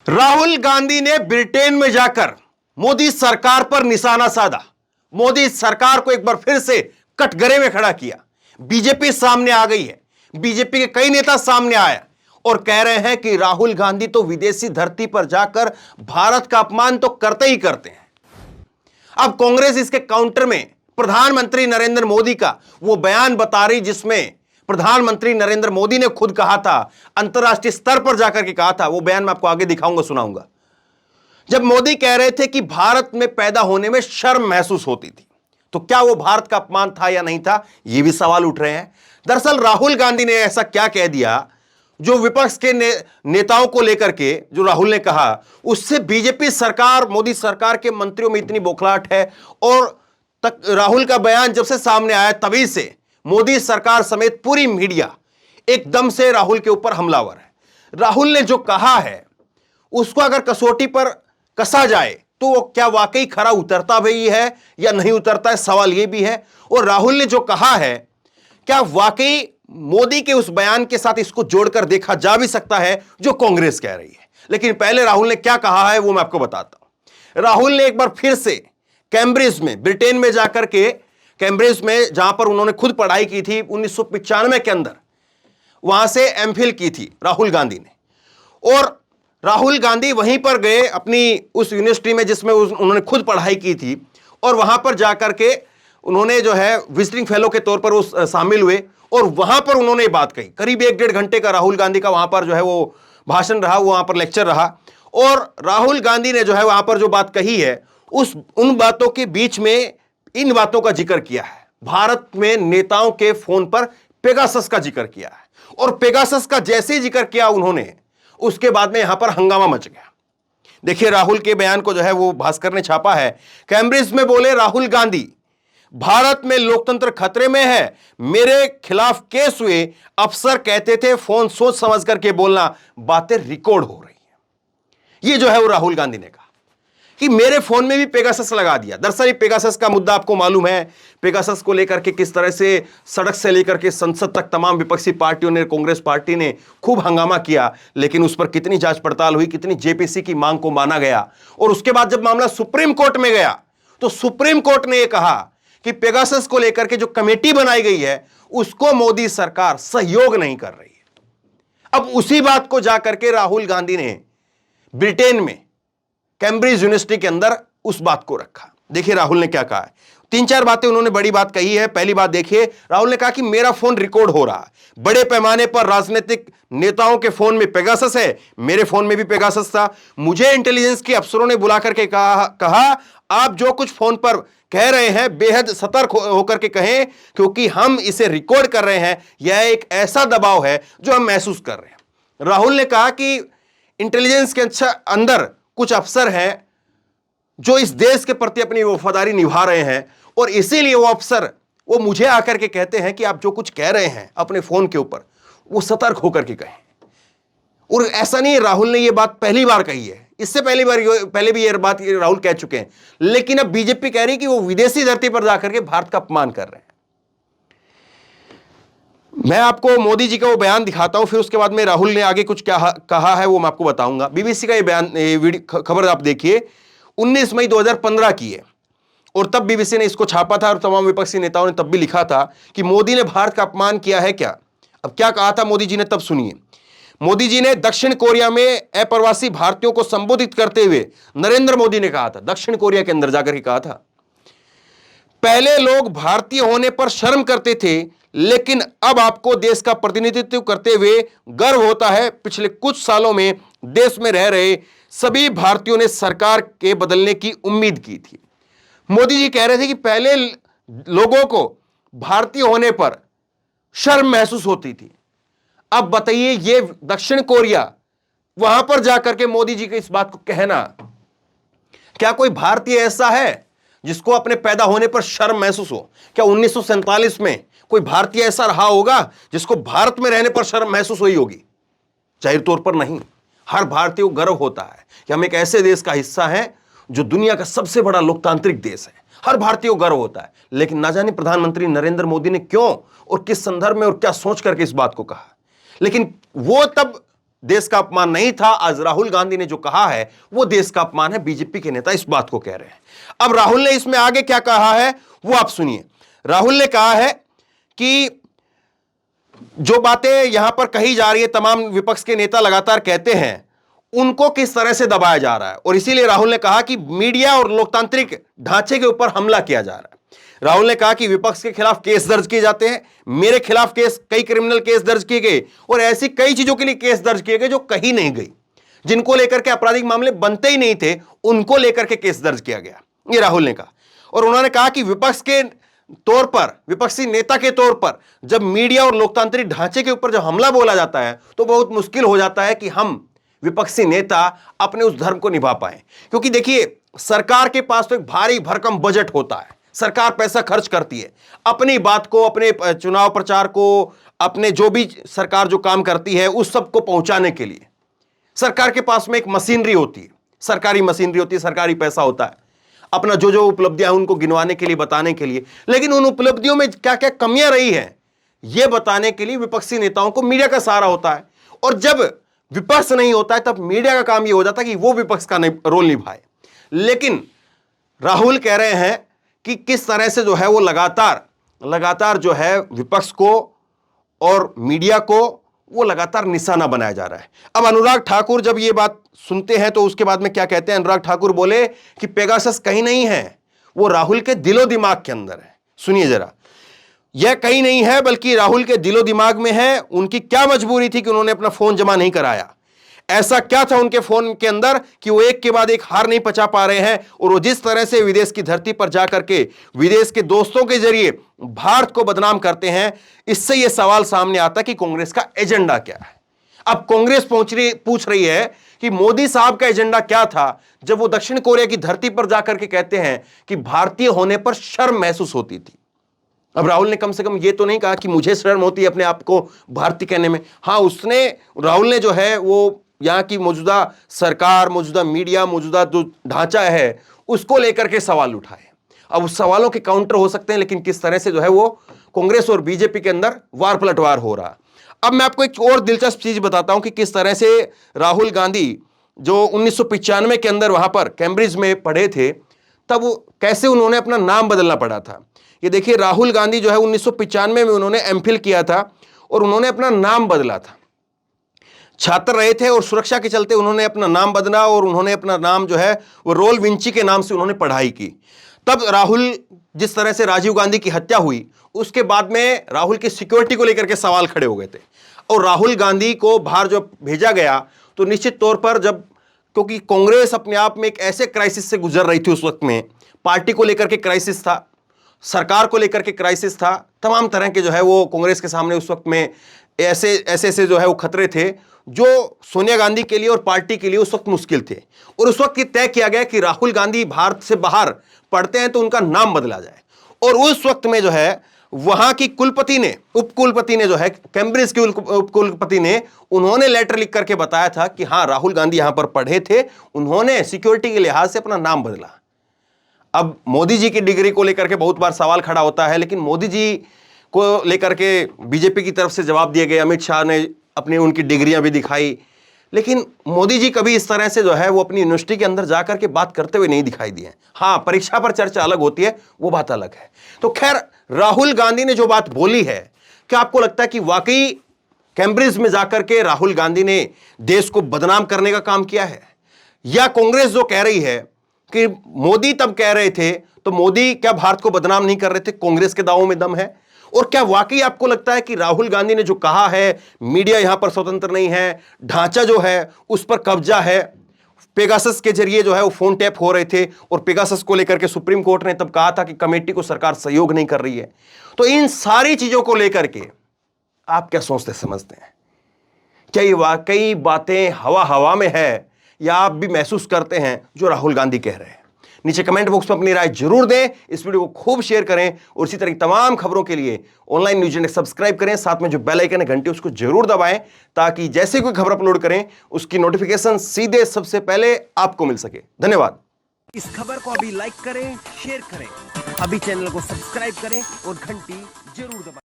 राहुल गांधी ने ब्रिटेन में जाकर मोदी सरकार पर निशाना साधा। मोदी सरकार को एक बार फिर से कटघरे में खड़ा किया। बीजेपी सामने आ गई है। बीजेपी के कई नेता सामने आए और कह रहे हैं कि राहुल गांधी तो विदेशी धरती पर जाकर भारत का अपमान तो करते ही करते हैं। अब कांग्रेस इसके काउंटर में प्रधानमंत्री नरेंद्र मोदी का वो बयान बता रही, जिसमें प्रधानमंत्री नरेंद्र मोदी ने खुद कहा था, अंतरराष्ट्रीय स्तर पर जाकर के कहा था। वो बयान मैं आपको आगे दिखाऊंगा, सुनाऊंगा। जब मोदी कह रहे थे कि भारत में पैदा होने में शर्म महसूस होती थी, तो क्या वो भारत का अपमान था या नहीं था, ये भी सवाल उठ रहे हैं। दरअसल राहुल गांधी ने ऐसा क्या कह दिया जो विपक्ष के नेताओं को लेकर के जो राहुल ने कहा, उससे बीजेपी सरकार, मोदी सरकार के मंत्रियों में इतनी बौखलाहट है। और तक राहुल का बयान जब से सामने आया, तभी से मोदी सरकार समेत पूरी मीडिया एकदम से राहुल के ऊपर हमलावर है। राहुल ने जो कहा है उसको अगर कसौटी पर कसा जाए तो वो क्या वाकई खरा उतरता भी है या नहीं उतरता है, सवाल ये भी है। और राहुल ने जो कहा है, क्या वाकई मोदी के उस बयान के साथ इसको जोड़कर देखा जा भी सकता है जो कांग्रेस कह रही है। लेकिन पहले राहुल ने क्या कहा है वो मैं आपको बताता हूं। राहुल ने एक बार फिर से कैम्ब्रिज में, ब्रिटेन में जाकर के, कैम्ब्रिज में जहां पर उन्होंने खुद पढ़ाई की थी 1995 के अंदर, वहां से एमफिल की थी राहुल गांधी ने। और राहुल गांधी वहीं पर गए अपनी उस यूनिवर्सिटी में जिसमें उन्होंने खुद पढ़ाई की थी, और वहां पर जाकर के उन्होंने जो है विजिटिंग फेलो के तौर पर उस शामिल हुए। और वहां पर उन्होंने बात कही। करीब 1-1.5 घंटे का राहुल गांधी का वहां पर जो है वो भाषण रहा, वहां पर लेक्चर रहा। और राहुल गांधी ने जो है वहां पर जो बात कही है, उन बातों के बीच में इन बातों का जिक्र किया है। भारत में नेताओं के फोन पर पेगासस का जिक्र किया है। और पेगासस का जैसे ही जिक्र किया उन्होंने, उसके बाद में यहां पर हंगामा मच गया। देखिए राहुल के बयान को जो है वो भास्कर ने छापा है। कैम्ब्रिज में बोले राहुल गांधी, भारत में लोकतंत्र खतरे में है, मेरे खिलाफ केस हुए, अफसर कहते थे फोन सोच समझ करके बोलना, बातें रिकॉर्ड हो रही हैं। ये जो है वो राहुल गांधी ने कहा कि मेरे फोन में भी पेगासस लगा दिया। दरअसल पेगासस का मुद्दा आपको मालूम है। पेगासस को लेकर के किस तरह से सड़क से लेकर के संसद तक तमाम विपक्षी पार्टियों ने, कांग्रेस पार्टी ने खूब हंगामा किया। लेकिन उस पर कितनी जांच पड़ताल हुई, कितनी जेपीसी की मांग को माना गया। और उसके बाद जब मामला सुप्रीम कोर्ट में गया तो सुप्रीम कोर्ट ने यह कहा कि पेगासस को लेकर के जो कमेटी बनाई गई है उसको मोदी सरकार सहयोग नहीं कर रही है। अब उसी बात को जाकर के राहुल गांधी ने ब्रिटेन में कैम्ब्रिज यूनिवर्सिटी के अंदर उस बात को रखा। देखिए राहुल ने क्या कहा है। 3-4 बातें उन्होंने बड़ी बात कही है। पहली बात देखिए, राहुल ने कहा कि मेरा फोन रिकॉर्ड हो रहा है। बड़े पैमाने पर राजनीतिक नेताओं के फोन में पेगासस है, मेरे फोन में भी पेगासस था। मुझे इंटेलिजेंस के अफसरों ने बुला करके कहा आप जो कुछ फोन पर कह रहे हैं बेहद सतर्क होकर के कहें, क्योंकि हम इसे रिकॉर्ड कर रहे हैं। यह एक ऐसा दबाव है जो हम महसूस कर रहे हैं। राहुल ने कहा कि इंटेलिजेंस के अंदर कुछ अफसर हैं जो इस देश के प्रति अपनी वफादारी निभा रहे हैं, और इसीलिए वो अफसर वो मुझे आकर के कहते हैं कि आप जो कुछ कह रहे हैं अपने फोन के ऊपर वो सतर्क होकर के कहें। और ऐसा नहीं, राहुल ने ये बात पहली बार कही है, इससे पहले भी ये बात राहुल कह चुके हैं। लेकिन अब बीजेपी कह रही है कि वो विदेशी धरती पर जाकर के भारत का अपमान कर रहे हैं। मैं आपको मोदी जी का वो बयान दिखाता हूं, फिर उसके बाद में राहुल ने आगे कुछ क्या कहा है वो मैं आपको बताऊंगा। बीबीसी का ये बयान, खबर आप देखिए, 19 मई 2015 की है। और तब बीबीसी ने इसको छापा था और तमाम विपक्षी नेताओं ने तब भी लिखा था कि मोदी ने भारत का अपमान किया है क्या। अब क्या कहा था मोदी जी ने, तब सुनिए। मोदी जी ने दक्षिण कोरिया में अप्रवासी भारतीयों को संबोधित करते हुए नरेंद्र मोदी ने कहा था, दक्षिण कोरिया के अंदर जाकर के कहा था, पहले लोग भारतीय होने पर शर्म करते थे, लेकिन अब आपको देश का प्रतिनिधित्व करते हुए गर्व होता है। पिछले कुछ सालों में देश में रह रहे सभी भारतीयों ने सरकार के बदलने की उम्मीद की थी। मोदी जी कह रहे थे कि पहले लोगों को भारतीय होने पर शर्म महसूस होती थी। अब बताइए, ये दक्षिण कोरिया, वहां पर जाकर के मोदी जी के इस बात को कहना, क्या कोई भारतीय ऐसा है जिसको अपने पैदा होने पर शर्म महसूस हो? क्या 1947 में कोई भारतीय ऐसा रहा होगा जिसको भारत में रहने पर शर्म महसूस हुई होगी? जाहिर तौर पर नहीं। हर भारतीय को गर्व होता है कि हम एक ऐसे देश का हिस्सा हैं जो दुनिया का सबसे बड़ा लोकतांत्रिक देश है। हर भारतीय को गर्व होता है। लेकिन ना जाने प्रधानमंत्री नरेंद्र मोदी ने क्यों और किस संदर्भ में और क्या सोच करके इस बात को कहा। लेकिन वो तब देश का अपमान नहीं था। आज राहुल गांधी ने जो कहा है वो देश का अपमान है। बीजेपी के नेता इस बात को कह रहे हैं। अब राहुल ने इसमें आगे क्या कहा है वो आप सुनिए। राहुल ने कहा है कि जो बातें यहां पर कही जा रही है, तमाम विपक्ष के नेता लगातार कहते हैं, उनको किस तरह से दबाया जा रहा है, और इसीलिए राहुल ने कहा कि मीडिया और लोकतांत्रिक ढांचे के ऊपर हमला किया जा रहा है। राहुल ने कहा कि विपक्ष के खिलाफ केस दर्ज किए जाते हैं, मेरे खिलाफ केस, कई क्रिमिनल केस दर्ज किए गए, और ऐसी कई चीजों के लिए केस दर्ज किए गए जो कहीं नहीं गई, जिनको लेकर के आपराधिक मामले बनते ही नहीं थे, उनको लेकर के केस दर्ज किया गया, ये राहुल ने कहा। और उन्होंने कहा कि विपक्ष के तौर पर, विपक्षी नेता के तौर पर जब मीडिया और लोकतांत्रिक ढांचे के ऊपर जब हमला बोला जाता है तो बहुत मुश्किल हो जाता है कि हम विपक्षी नेता अपने उस धर्म को निभा पाए। क्योंकि देखिए, सरकार के पास तो एक भारी भरकम बजट होता है, सरकार पैसा खर्च करती है अपनी बात को, अपने चुनाव प्रचार को, अपने जो भी सरकार जो काम करती है उस सब को पहुंचाने के लिए सरकार के पास में एक मशीनरी होती है, सरकारी मशीनरी होती है, सरकारी पैसा होता है, अपना जो जो उपलब्धियां उनको गिनवाने के लिए, बताने के लिए। लेकिन उन उपलब्धियों में क्या क्या कमियां रही हैं यह बताने के लिए विपक्षी नेताओं को मीडिया का सहारा होता है। और जब विपक्ष नहीं होता है तब मीडिया का काम यह हो जाता है कि वो विपक्ष का रोल निभाए। लेकिन राहुल कह रहे हैं कि किस तरह से जो है वो लगातार जो है विपक्ष को और मीडिया को वो लगातार निशाना बनाया जा रहा है। अब अनुराग ठाकुर जब ये बात सुनते हैं तो उसके बाद में क्या कहते हैं? अनुराग ठाकुर बोले कि पेगासस कहीं नहीं है, वो राहुल के दिलो दिमाग के अंदर है। सुनिए जरा, यह कहीं नहीं है बल्कि राहुल के दिलो दिमाग में है। उनकी क्या मजबूरी थी कि उन्होंने अपना फोन जमा नहीं कराया? ऐसा क्या था उनके फोन के अंदर कि वो एक के बाद एक हार नहीं पचा पा रहे हैं? और वो जिस तरह से विदेश की धरती पर जाकर के विदेश के दोस्तों के जरिए भारत को बदनाम करते हैं, इससे यह सवाल सामने आता कि कांग्रेस का एजेंडा क्या है। अब कांग्रेस पूछ रही है कि मोदी साहब का एजेंडा क्या था जब वो दक्षिण कोरिया की धरती पर जाकर के कहते हैं कि भारतीय होने पर शर्म महसूस होती थी। अब राहुल ने कम से कम ये तो नहीं कहा कि मुझे शर्म होती है अपने आप को भारतीय कहने में। हाँ, राहुल ने जो है वो यहां की मौजूदा सरकार, मौजूदा मीडिया, मौजूदा जो ढांचा है उसको लेकर के सवाल उठाए। अब उस सवालों के काउंटर हो सकते हैं, लेकिन किस तरह से जो है वो कांग्रेस और बीजेपी के अंदर वार पलटवार हो रहा। अब मैं आपको एक और दिलचस्प चीज बताता हूं कि किस तरह से राहुल गांधी जो 1995 के अंदर वहां पर कैम्ब्रिज में पढ़े थे, तब कैसे उन्होंने अपना नाम बदलना पड़ा था। ये देखिए, राहुल गांधी जो है 1995 में उन्होंने एमफिल किया था और उन्होंने अपना नाम बदला था। छात्र रहे थे और सुरक्षा के चलते उन्होंने अपना नाम बदला और उन्होंने अपना नाम जो है वो रोल विंची के नाम से उन्होंने पढ़ाई की। तब राहुल, जिस तरह से राजीव गांधी की हत्या हुई, उसके बाद में राहुल की सिक्योरिटी को लेकर के सवाल खड़े हो गए थे। और राहुल गांधी को बाहर जब भेजा गया तो निश्चित तौर पर क्योंकि कांग्रेस अपने आप में एक ऐसे क्राइसिस से गुजर रही थी उस वक्त में, पार्टी को लेकर के क्राइसिस था, सरकार को लेकर के क्राइसिस था, तमाम तरह के जो है वो कांग्रेस के सामने उस वक्त में ऐसे जो है वो खतरे थे जो सोनिया गांधी के लिए और पार्टी के लिए उस वक्त मुश्किल थे। और उस वक्त ये तय किया गया कि राहुल गांधी भारत से बाहर पढ़ते हैं तो उनका नाम बदला जाए। और उस वक्त में जो है वहां की उपकुलपति ने जो है कैम्ब्रिज की उपकुलपति ने, उन्होंने लेटर लिख करके बताया था कि हाँ, राहुल गांधी यहां पर पढ़े थे, उन्होंने सिक्योरिटी के लिहाज से अपना नाम बदला। अब मोदी जी की डिग्री को लेकर के बहुत बार सवाल खड़ा होता है, लेकिन मोदी जी को लेकर के बीजेपी की तरफ से जवाब दिए गए। अमित शाह ने अपनी उनकी डिग्रियां भी दिखाई, लेकिन मोदी जी कभी इस तरह से जो है वो अपनी यूनिवर्सिटी के अंदर जाकर के बात करते हुए नहीं दिखाई दिए। हाँ, परीक्षा पर चर्चा अलग होती है, वो बात अलग है। तो खैर, राहुल गांधी ने जो बात बोली है, क्या आपको लगता है कि वाकई कैम्ब्रिज में जाकर के राहुल गांधी ने देश को बदनाम करने का काम किया है? या कांग्रेस जो कह रही है कि मोदी तब कह रहे थे, तो मोदी क्या भारत को बदनाम नहीं कर रहे थे? कांग्रेस के दावों में दम है? और क्या वाकई आपको लगता है कि राहुल गांधी ने जो कहा है मीडिया यहां पर स्वतंत्र नहीं है, ढांचा जो है उस पर कब्जा है, पेगासस के जरिए जो है वो फोन टैप हो रहे थे, और पेगासस को लेकर के सुप्रीम कोर्ट ने तब कहा था कि कमेटी को सरकार सहयोग नहीं कर रही है। तो इन सारी चीजों को लेकर के आप क्या सोचते समझते हैं? क्या ये वाकई बातें हवा में है, या आप भी महसूस करते हैं जो राहुल गांधी कह रहे हैं? नीचे कमेंट बॉक्स में अपनी राय जरूर दें, इस वीडियो को खूब शेयर करें, और इसी तरह की तमाम खबरों के लिए ऑनलाइन न्यूज इंडेक्स सब्सक्राइब करें। साथ में जो बेल आइकन है घंटी, उसको जरूर दबाएं, ताकि जैसे कोई खबर अपलोड करें उसकी नोटिफिकेशन सीधे सबसे पहले आपको मिल सके। धन्यवाद। इस खबर को अभी लाइक करें, शेयर करें, अभी चैनल को सब्सक्राइब करें और घंटी जरूर दबाएं।